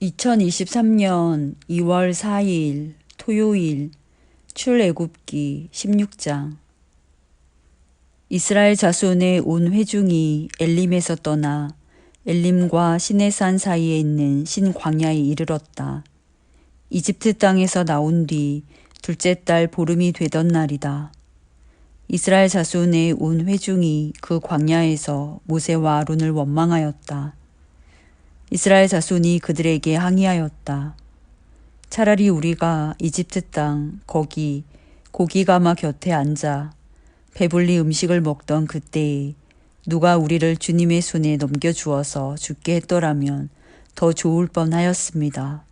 2023년 2월 4일 토요일 출애굽기 16장. 이스라엘 자손의 온 회중이 엘림에서 떠나 엘림과 시내산 사이에 있는 신광야에 이르렀다. 이집트 땅에서 나온 뒤 둘째 달 보름이 되던 날이다. 이스라엘 자손의 온 회중이 그 광야에서 모세와 아론을 원망하였다. 이스라엘 자손이 그들에게 항의하였다. 차라리 우리가 이집트 땅 거기 고기가마 곁에 앉아 배불리 음식을 먹던 그때에 누가 우리를 주님의 손에 넘겨주어서 죽게 했더라면 더 좋을 뻔하였습니다.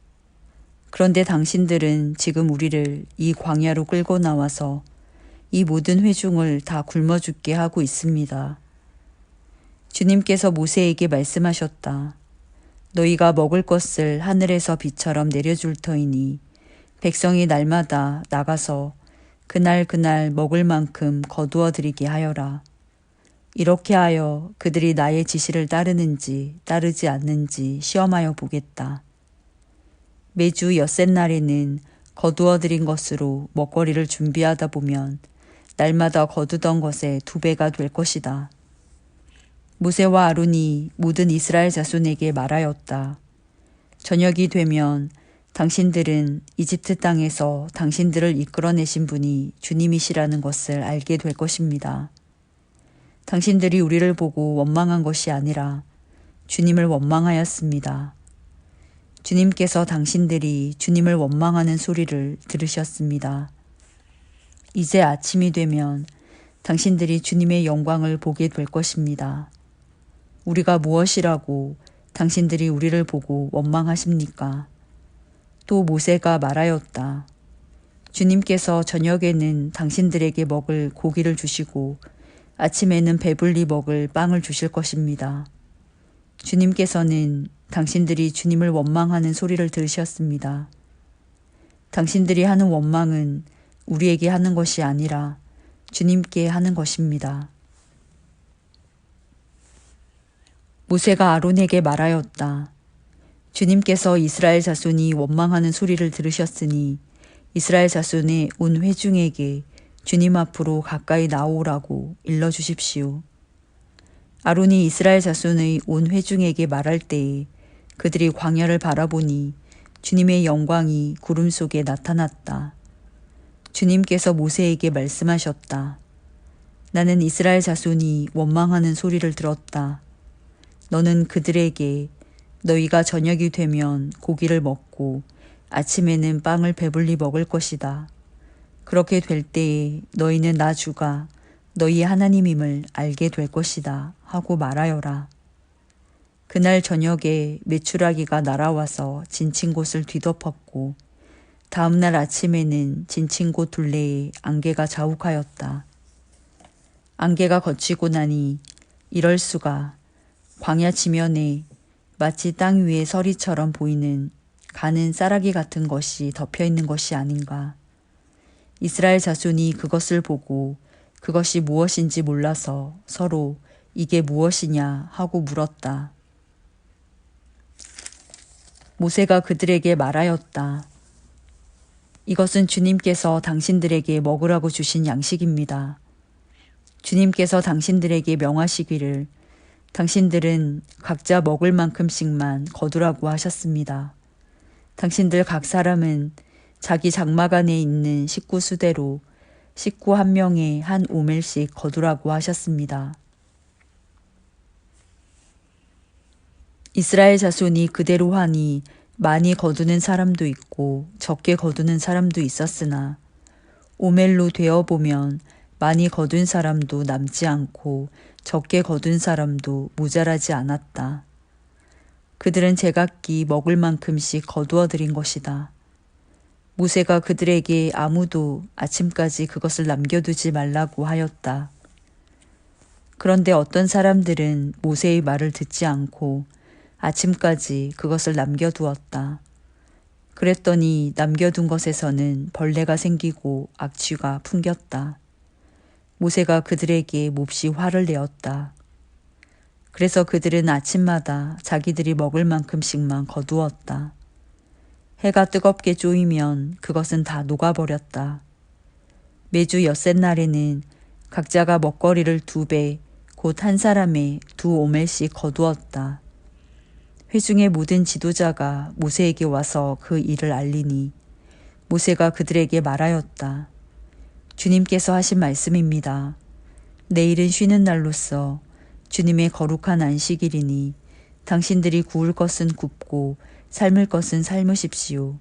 그런데 당신들은 지금 우리를 이 광야로 끌고 나와서 이 모든 회중을 다 굶어 죽게 하고 있습니다. 주님께서 모세에게 말씀하셨다. 너희가 먹을 것을 하늘에서 비처럼 내려줄 터이니 백성이 날마다 나가서 그날 먹을 만큼 거두어 드리게 하여라. 이렇게 하여 그들이 나의 지시를 따르는지 따르지 않는지 시험하여 보겠다. 매주 엿새날에는 거두어 드린 것으로 먹거리를 준비하다 보면 날마다 거두던 것의 2배가 될 것이다. 모세와 아론이 모든 이스라엘 자손에게 말하였다. 저녁이 되면 당신들은 이집트 땅에서 당신들을 이끌어내신 분이 주님이시라는 것을 알게 될 것입니다. 당신들이 우리를 보고 원망한 것이 아니라 주님을 원망하였습니다. 주님께서 당신들이 주님을 원망하는 소리를 들으셨습니다. 이제 아침이 되면 당신들이 주님의 영광을 보게 될 것입니다. 우리가 무엇이라고 당신들이 우리를 보고 원망하십니까? 또 모세가 말하였다. 주님께서 저녁에는 당신들에게 먹을 고기를 주시고 아침에는 배불리 먹을 빵을 주실 것입니다. 주님께서는 당신들이 주님을 원망하는 소리를 들으셨습니다. 당신들이 하는 원망은 우리에게 하는 것이 아니라 주님께 하는 것입니다. 모세가 아론에게 말하였다. 주님께서 이스라엘 자손이 원망하는 소리를 들으셨으니 이스라엘 자손의 온 회중에게 주님 앞으로 가까이 나오라고 일러주십시오. 아론이 이스라엘 자손의 온 회중에게 말할 때에 그들이 광야를 바라보니 주님의 영광이 구름 속에 나타났다. 주님께서 모세에게 말씀하셨다. 나는 이스라엘 자손이 원망하는 소리를 들었다. 너는 그들에게 너희가 저녁이 되면 고기를 먹고 아침에는 빵을 배불리 먹을 것이다. 그렇게 될 때에 너희는 나 주가 너희 하나님임을 알게 될 것이다 하고 말하여라. 그날 저녁에 메추라기가 날아와서 진친 곳을 뒤덮었고 다음날 아침에는 진친 곳 둘레에 안개가 자욱하였다. 안개가 걷히고 나니 이럴 수가 광야 지면에 마치 땅 위에 서리처럼 보이는 가는 쌀아기 같은 것이 덮여있는 것이 아닌가. 이스라엘 자손이 그것을 보고 그것이 무엇인지 몰라서 서로 이게 무엇이냐 하고 물었다. 모세가 그들에게 말하였다. 이것은 주님께서 당신들에게 먹으라고 주신 양식입니다. 주님께서 당신들에게 명하시기를 당신들은 각자 먹을 만큼씩만 거두라고 하셨습니다. 당신들 각 사람은 자기 장막 안에 있는 식구 수대로 식구 한 명에 한 오멜씩 거두라고 하셨습니다. 이스라엘 자손이 그대로 하니 많이 거두는 사람도 있고 적게 거두는 사람도 있었으나 오멜로 되어보면 많이 거둔 사람도 남지 않고 적게 거둔 사람도 모자라지 않았다. 그들은 제각기 먹을 만큼씩 거두어 드린 것이다. 모세가 그들에게 아무도 아침까지 그것을 남겨두지 말라고 하였다. 그런데 어떤 사람들은 모세의 말을 듣지 않고 아침까지 그것을 남겨두었다. 그랬더니 남겨둔 것에서는 벌레가 생기고 악취가 풍겼다. 모세가 그들에게 몹시 화를 내었다. 그래서 그들은 아침마다 자기들이 먹을 만큼씩만 거두었다. 해가 뜨겁게 쪼이면 그것은 다 녹아버렸다. 매주 엿새 날에는 각자가 먹거리를 2배, 곧 한 사람의 2오멜씩 거두었다. 회중의 모든 지도자가 모세에게 와서 그 일을 알리니 모세가 그들에게 말하였다. 주님께서 하신 말씀입니다. 내일은 쉬는 날로서 주님의 거룩한 안식일이니 당신들이 구울 것은 굽고 삶을 것은 삶으십시오.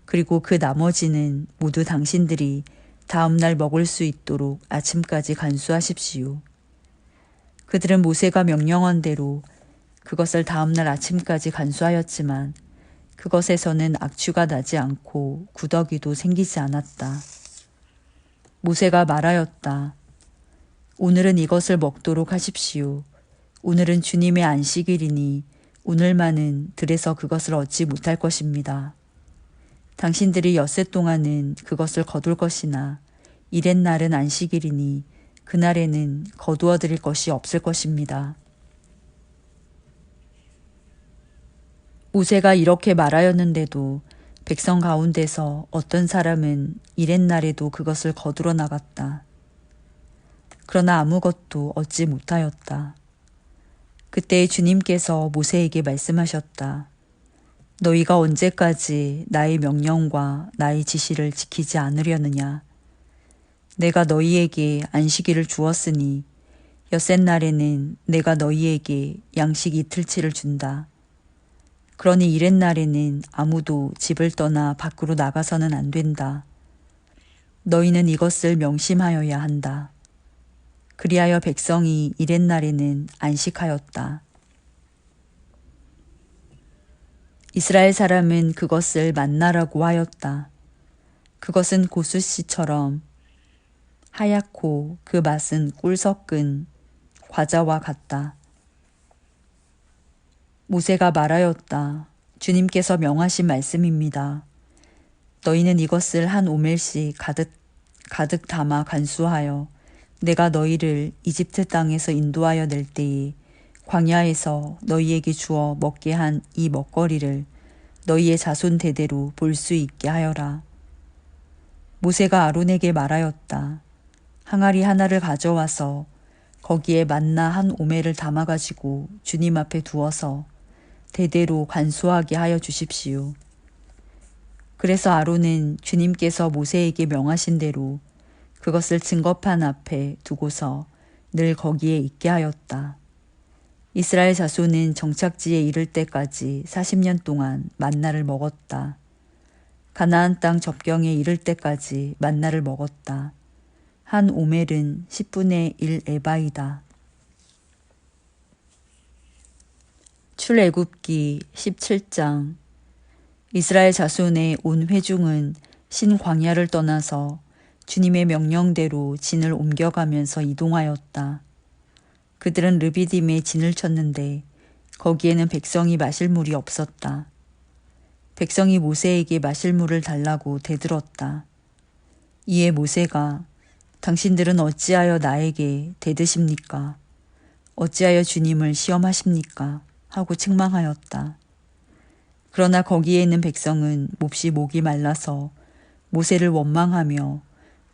그리고 그 나머지는 모두 당신들이 다음 날 먹을 수 있도록 아침까지 간수하십시오. 그들은 모세가 명령한 대로 그것을 다음 날 아침까지 간수하였지만 그것에서는 악취가 나지 않고 구더기도 생기지 않았다. 모세가 말하였다. 오늘은 이것을 먹도록 하십시오. 오늘은 주님의 안식일이니 오늘만은 들에서 그것을 얻지 못할 것입니다. 당신들이 엿새 동안은 그것을 거둘 것이나 이렛날은 안식일이니 그날에는 거두어 드릴 것이 없을 것입니다. 모세가 이렇게 말하였는데도 백성 가운데서 어떤 사람은 이렛날에도 그것을 거두러 나갔다. 그러나 아무것도 얻지 못하였다. 그때 주님께서 모세에게 말씀하셨다. 너희가 언제까지 나의 명령과 나의 지시를 지키지 않으려느냐. 내가 너희에게 안식일을 주었으니 엿새 날에는 내가 너희에게 양식 이틀치를 준다. 그러니 이렛날에는 아무도 집을 떠나 밖으로 나가서는 안 된다. 너희는 이것을 명심하여야 한다. 그리하여 백성이 이렛날에는 안식하였다. 이스라엘 사람은 그것을 만나라고 하였다. 그것은 고수씨처럼 하얗고 그 맛은 꿀 섞은 과자와 같다. 모세가 말하였다. 주님께서 명하신 말씀입니다. 너희는 이것을 한 오멜씩 가득 담아 간수하여 내가 너희를 이집트 땅에서 인도하여 낼 때에 광야에서 너희에게 주어 먹게 한 이 먹거리를 너희의 자손 대대로 볼 수 있게 하여라. 모세가 아론에게 말하였다. 항아리 하나를 가져와서 거기에 만나 한 오멜을 담아가지고 주님 앞에 두어서 대대로 간수하게 하여 주십시오. 그래서 아론은 주님께서 모세에게 명하신 대로 그것을 증거판 앞에 두고서 늘 거기에 있게 하였다. 이스라엘 자손은 정착지에 이를 때까지 40년 동안 만나를 먹었다. 가나안 땅 접경에 이를 때까지 만나를 먹었다. 한 오멜은 10분의 1 에바이다. 출애굽기 17장. 이스라엘 자손의 온 회중은 신광야를 떠나서 주님의 명령대로 진을 옮겨가면서 이동하였다. 그들은 르비딤에 진을 쳤는데 거기에는 백성이 마실 물이 없었다. 백성이 모세에게 마실 물을 달라고 대들었다. 이에 모세가 당신들은 어찌하여 나에게 대드십니까? 어찌하여 주님을 시험하십니까? 하고 책망하였다. 그러나 거기에 있는 백성은 몹시 목이 말라서 모세를 원망하며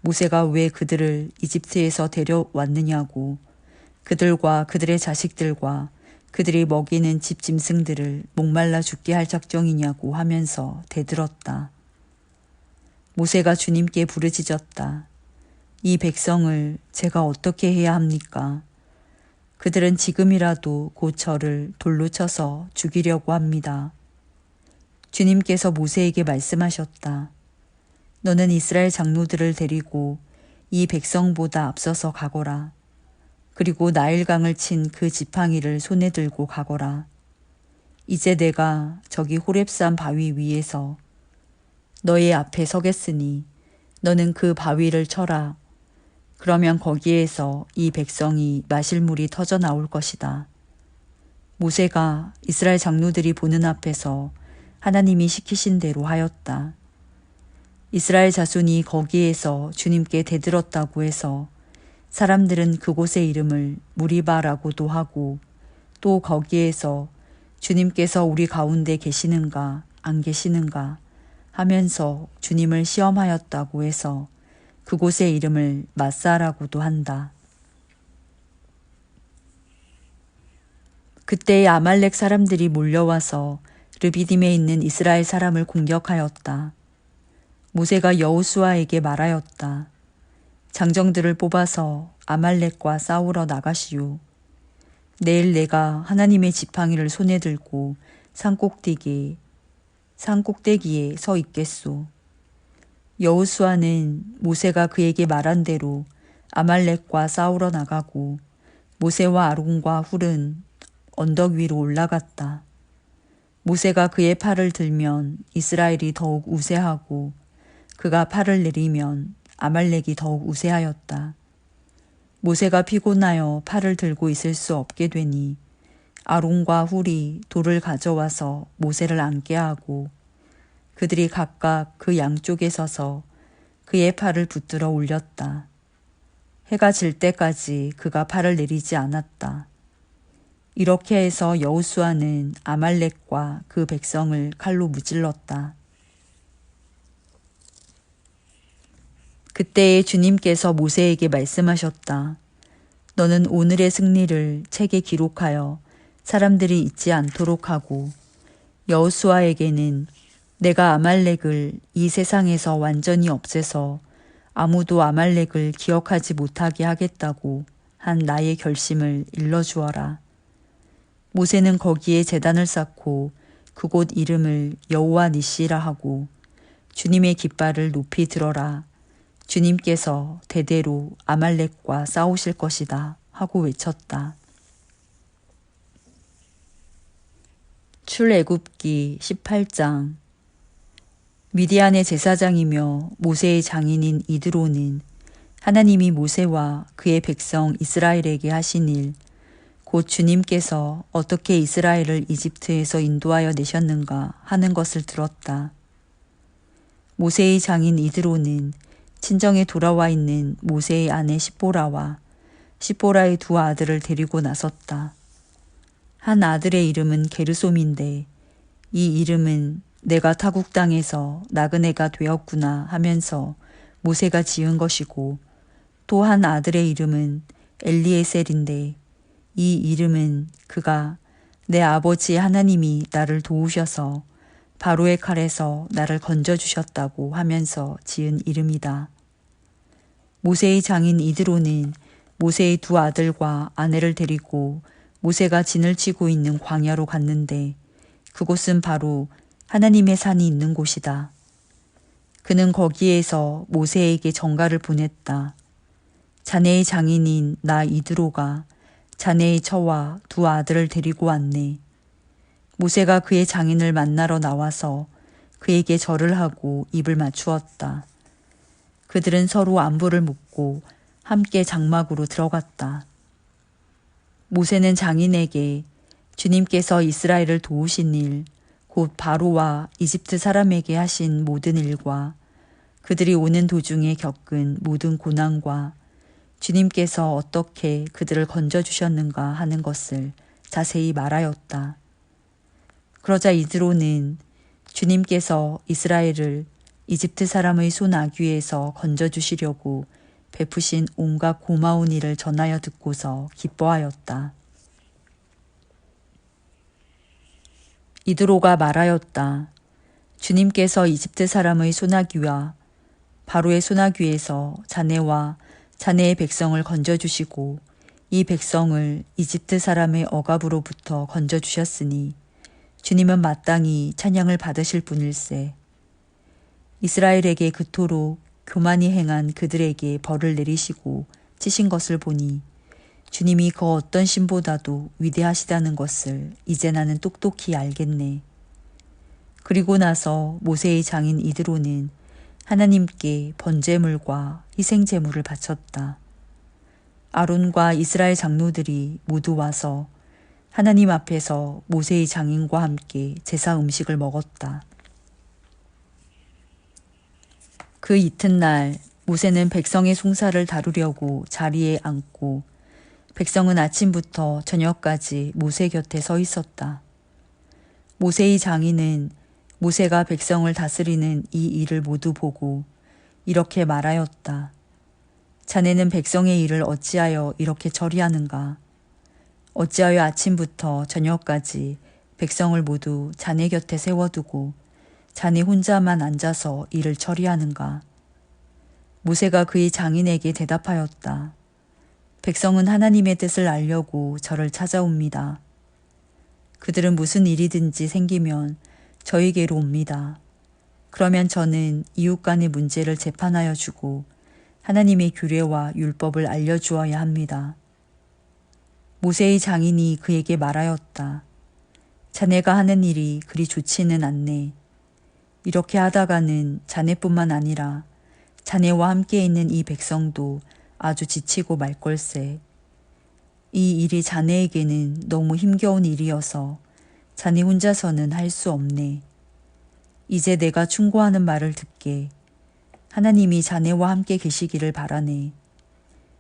모세가 왜 그들을 이집트에서 데려왔느냐고 그들과 그들의 자식들과 그들이 먹이는 집 짐승들을 목말라 죽게 할 작정이냐고 하면서 대들었다. 모세가 주님께 부르짖었다. 이 백성을 제가 어떻게 해야 합니까? 그들은 지금이라도 곧 저를 돌로 쳐서 죽이려고 합니다. 주님께서 모세에게 말씀하셨다. 너는 이스라엘 장로들을 데리고 이 백성보다 앞서서 가거라. 그리고 나일강을 친 그 지팡이를 손에 들고 가거라. 이제 내가 저기 호렙산 바위 위에서 너의 앞에 서겠으니 너는 그 바위를 쳐라. 그러면 거기에서 이 백성이 마실 물이 터져 나올 것이다. 모세가 이스라엘 장로들이 보는 앞에서 하나님이 시키신 대로 하였다. 이스라엘 자손이 거기에서 주님께 대들었다고 해서 사람들은 그곳의 이름을 무리바라고도 하고 또 거기에서 주님께서 우리 가운데 계시는가 안 계시는가 하면서 주님을 시험하였다고 해서 그곳의 이름을 마사라고도 한다. 그때의 아말렉 사람들이 몰려와서 르비딤에 있는 이스라엘 사람을 공격하였다. 모세가 여호수아에게 말하였다. 장정들을 뽑아서 아말렉과 싸우러 나가시오. 내일 내가 하나님의 지팡이를 손에 들고 산꼭대기에 서 있겠소. 여호수아는 모세가 그에게 말한 대로 아말렉과 싸우러 나가고 모세와 아론과 훌은 언덕 위로 올라갔다. 모세가 그의 팔을 들면 이스라엘이 더욱 우세하고 그가 팔을 내리면 아말렉이 더욱 우세하였다. 모세가 피곤하여 팔을 들고 있을 수 없게 되니 아론과 훌이 돌을 가져와서 모세를 앉게 하고 그들이 각각 그 양쪽에 서서 그의 팔을 붙들어 올렸다. 해가 질 때까지 그가 팔을 내리지 않았다. 이렇게 해서 여호수아는 아말렉과 그 백성을 칼로 무찔렀다. 그때에 주님께서 모세에게 말씀하셨다. 너는 오늘의 승리를 책에 기록하여 사람들이 잊지 않도록 하고 여호수아에게는 내가 아말렉을 이 세상에서 완전히 없애서 아무도 아말렉을 기억하지 못하게 하겠다고 한 나의 결심을 일러주어라. 모세는 거기에 제단을 쌓고 그곳 이름을 여호와 니시라 하고 주님의 깃발을 높이 들어라. 주님께서 대대로 아말렉과 싸우실 것이다 하고 외쳤다. 출애굽기 18장. 미디안의 제사장이며 모세의 장인인 이드로는 하나님이 모세와 그의 백성 이스라엘에게 하신 일, 곧 주님께서 어떻게 이스라엘을 이집트에서 인도하여 내셨는가 하는 것을 들었다. 모세의 장인 이드로는 친정에 돌아와 있는 모세의 아내 시보라와 시보라의 두 아들을 데리고 나섰다. 한 아들의 이름은 게르솜인데 이 이름은 내가 타국 땅에서 나그네가 되었구나 하면서 모세가 지은 것이고 또 한 아들의 이름은 엘리에셀인데 이 이름은 그가 내 아버지 하나님이 나를 도우셔서 바로의 칼에서 나를 건져주셨다고 하면서 지은 이름이다. 모세의 장인 이드로는 모세의 두 아들과 아내를 데리고 모세가 진을 치고 있는 광야로 갔는데 그곳은 바로 하나님의 산이 있는 곳이다. 그는 거기에서 모세에게 전가를 보냈다. 자네의 장인인 나 이드로가 자네의 처와 두 아들을 데리고 왔네. 모세가 그의 장인을 만나러 나와서 그에게 절을 하고 입을 맞추었다. 그들은 서로 안부를 묻고 함께 장막으로 들어갔다. 모세는 장인에게 주님께서 이스라엘을 도우신 일, 곧 바로와 이집트 사람에게 하신 모든 일과 그들이 오는 도중에 겪은 모든 고난과 주님께서 어떻게 그들을 건져주셨는가 하는 것을 자세히 말하였다. 그러자 이드로는 주님께서 이스라엘을 이집트 사람의 손 아귀에서 건져주시려고 베푸신 온갖 고마운 일을 전하여 듣고서 기뻐하였다. 이드로가 말하였다. 주님께서 이집트 사람의 소나귀와 바로의 소나귀에서 자네와 자네의 백성을 건져주시고 이 백성을 이집트 사람의 억압으로부터 건져주셨으니 주님은 마땅히 찬양을 받으실 분일세. 이스라엘에게 그토록 교만히 행한 그들에게 벌을 내리시고 치신 것을 보니 주님이 그 어떤 신보다도 위대하시다는 것을 이제 나는 똑똑히 알겠네. 그리고 나서 모세의 장인 이드로는 하나님께 번제물과 희생제물을 바쳤다. 아론과 이스라엘 장로들이 모두 와서 하나님 앞에서 모세의 장인과 함께 제사 음식을 먹었다. 그 이튿날 모세는 백성의 송사를 다루려고 자리에 앉고 백성은 아침부터 저녁까지 모세 곁에 서 있었다. 모세의 장인은 모세가 백성을 다스리는 이 일을 모두 보고 이렇게 말하였다. 자네는 백성의 일을 어찌하여 이렇게 처리하는가? 어찌하여 아침부터 저녁까지 백성을 모두 자네 곁에 세워두고 자네 혼자만 앉아서 일을 처리하는가? 모세가 그의 장인에게 대답하였다. 백성은 하나님의 뜻을 알려고 저를 찾아옵니다. 그들은 무슨 일이든지 생기면 저에게로 옵니다. 그러면 저는 이웃 간의 문제를 재판하여 주고 하나님의 규례와 율법을 알려주어야 합니다. 모세의 장인이 그에게 말하였다. 자네가 하는 일이 그리 좋지는 않네. 이렇게 하다가는 자네뿐만 아니라 자네와 함께 있는 이 백성도 아주 지치고 말 걸세. 이 일이 자네에게는 너무 힘겨운 일이어서 자네 혼자서는 할 수 없네. 이제 내가 충고하는 말을 듣게. 하나님이 자네와 함께 계시기를 바라네.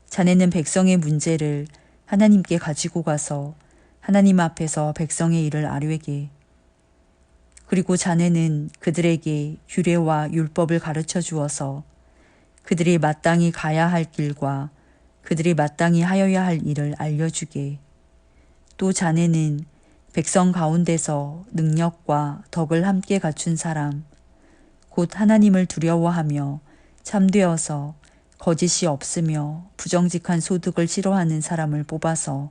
자네는 백성의 문제를 하나님께 가지고 가서 하나님 앞에서 백성의 일을 아뢰게. 그리고 자네는 그들에게 규례와 율법을 가르쳐 주어서 그들이 마땅히 가야 할 길과 그들이 마땅히 하여야 할 일을 알려주게. 또 자네는 백성 가운데서 능력과 덕을 함께 갖춘 사람, 곧 하나님을 두려워하며 참되어서 거짓이 없으며 부정직한 소득을 싫어하는 사람을 뽑아서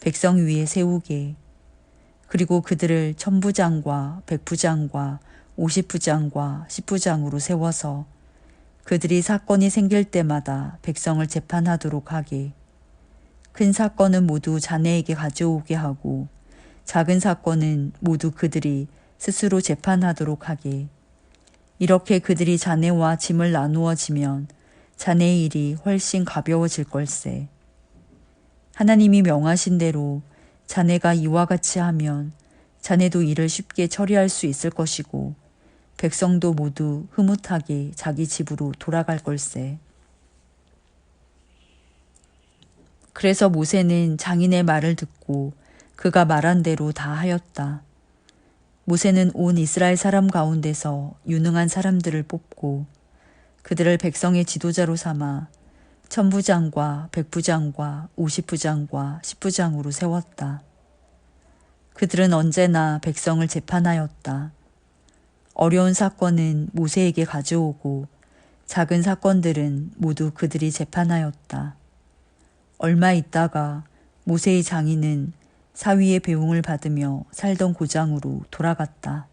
백성 위에 세우게. 그리고 그들을 천부장과 백부장과 50부장과 10부장으로 세워서 그들이 사건이 생길 때마다 백성을 재판하도록 하게. 큰 사건은 모두 자네에게 가져오게 하고 작은 사건은 모두 그들이 스스로 재판하도록 하게. 이렇게 그들이 자네와 짐을 나누어지면 자네의 일이 훨씬 가벼워질 걸세. 하나님이 명하신 대로 자네가 이와 같이 하면 자네도 일을 쉽게 처리할 수 있을 것이고 백성도 모두 흐뭇하게 자기 집으로 돌아갈 걸세. 그래서 모세는 장인의 말을 듣고 그가 말한 대로 다 하였다. 모세는 온 이스라엘 사람 가운데서 유능한 사람들을 뽑고 그들을 백성의 지도자로 삼아 천부장과 백부장과 50부장과 10부장으로 세웠다. 그들은 언제나 백성을 재판하였다. 어려운 사건은 모세에게 가져오고 작은 사건들은 모두 그들이 재판하였다. 얼마 있다가 모세의 장인은 사위의 배웅을 받으며 살던 고장으로 돌아갔다.